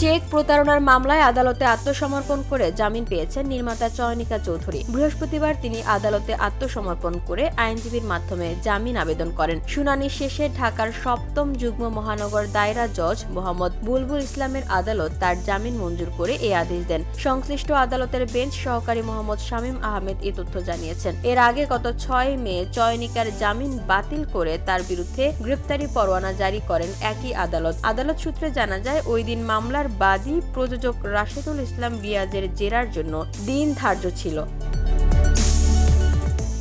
Check প্রতারণার মামলায় আদালতে আত্মসমর্পণ করে জামিন পেয়েছেন নির্মাতা চয়নিকা চৌধুরী। বৃহস্পতিবার তিনি আদালতে আত্মসমর্পণ করে আইনজীবীর মাধ্যমে জামিন আবেদন করেন। শুনানি শেষে ঢাকার ৭ম যুগ্ম মহানগর দায়রা জজ মোহাম্মদ বুলবুল ইসলামের আদালত তার জামিন মঞ্জুর করে এই আদেশ দেন। সংশ্লিষ্ট আদালতের বেঞ্চ সহকারী মোহাম্মদ শামীম আহমেদ এ তথ্য জানিয়েছেন। এর আগে গত ৬ মে চয়নিকার জামিন বাতিল করে তার বিরুদ্ধে গ্রেপ্তারি পরোয়ানা জারি করেন একই আদালত। আদালত সূত্রে জানা যায়, ওই দিন মামলার বাদী প্রযোজক রাশেদুল ইসলাম রিয়াজের জেরার জন্য দিন ধার্য ছিল।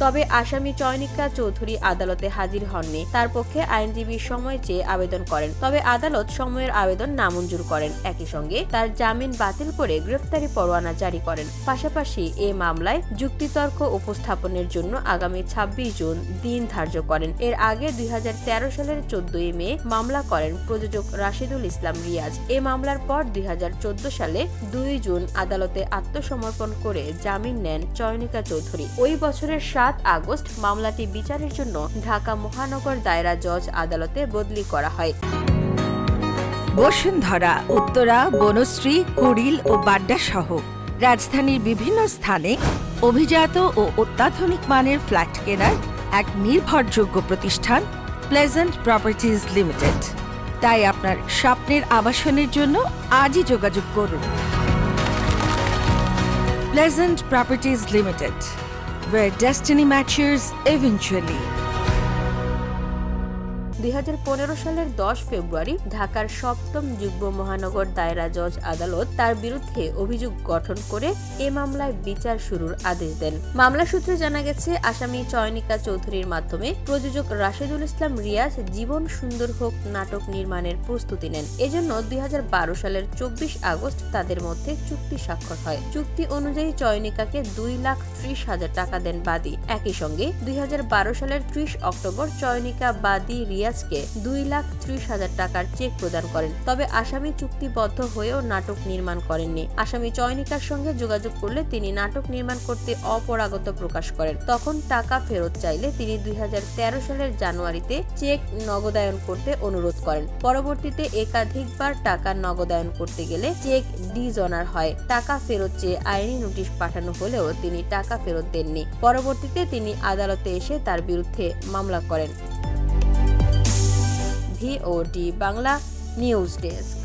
তবে আসামি চয়নিকা চৌধুরী আদালতে হাজির হননি। তার পক্ষে আইনজীবী সময় চেয়ে আবেদন করেন, তবে আদালত সময়ের আবেদন নামঞ্জুর করেন। একই সঙ্গে তার জামিন বাতিল করে গ্রেপ্তারি পরোয়ানা জারি করেন। পাশাপাশি এ মামলায় যুক্তিতর্ক উপস্থাপনের জন্য আগামী ২৬ জুন দিন ধার্য করেন। এর আগে ২০১৩ সালের ১৪ মে মামলা করেন প্রযোজক রাশেদুল ইসলাম রিয়াজ। এ মামলার পর ২০১৪ সালে ২ জুন আদালতে আত্মসমর্পণ করে জামিন নেন চয়নিকা চৌধুরী। ওই বছরের ৭ আগস্ট মামলাটি বিচারের জন্য ঢাকা মহানগর দায়রা জজ আদালতে বদলি করা হয়। বসুন্ধরা, উত্তরা, বনশ্রী, কুড়িল ও বাড্ডা সহ রাজধানীর বিভিন্ন স্থানে অভিজাত ও অত্যাধুনিক মানের ফ্ল্যাট কেনার এক নির্ভরযোগ্য প্রতিষ্ঠান প্লেজেন্ট প্রপার্টিজ লিমিটেড। তাই আপনার স্বপ্নের আবাসনের জন্য আজই যোগাযোগ করুন। Pleasant properties limited, where destiny matches eventually. ২০১৫ সালের ১০ ফেব্রুয়ারি ঢাকার ৭ম যুগ্ম মহানগর দায়রা জজ আদালত তার বিরুদ্ধে অভিযোগ গঠন করে এ মামলায় বিচার শুরুর আদেশ দেন। মামলা সূত্রে জানা গেছে, আসামি চয়নিকা চৌধুরীর মাধ্যমে প্রযোজক রাশেদুল ইসলাম রিয়াজ জীবন সুন্দর হোক নাটক নির্মাণের প্রস্তুতি নেন। এজন্য ২০১২ সালের ২৪ আগস্ট তাদের মধ্যে চুক্তি স্বাক্ষর হয়। চুক্তি অনুযায়ী চয়নিকাকে ২,৩০,০০০ টাকা দেন বাদী। একই সঙ্গে ২০১২ সালের ৩০ অক্টোবর চয়নিকা বাদী রিয়াজকে ২,৩০,০০০ টাকার চেক প্রদান করেন। তবে আসামি চুক্তিবদ্ধ হয়েও নাটক নির্মাণ করেননি। আসামি চয়নিকার সঙ্গে যোগাযোগ করলে তিনি নাটক নির্মাণ করতে অপরাগত প্রকাশ করেন। তখন টাকা ফেরত চাইলে তিনি ২০১৩ সালের জানুয়ারিতে চেক নগদায়ন করতে অনুরোধ করেন। পরবর্তীতে একাধিকবার টাকা নগদায়ন করতে গেলে চেক ডিজঅনার হয়। টাকা ফেরত চেয়ে আইনি নোটিশ পাঠানো হলেও তিনি টাকা ফেরত দেননি। পরবর্তীতে তিনি আদালতে এসে তার বিরুদ্ধে মামলা করেন। VOD Bangla news desk.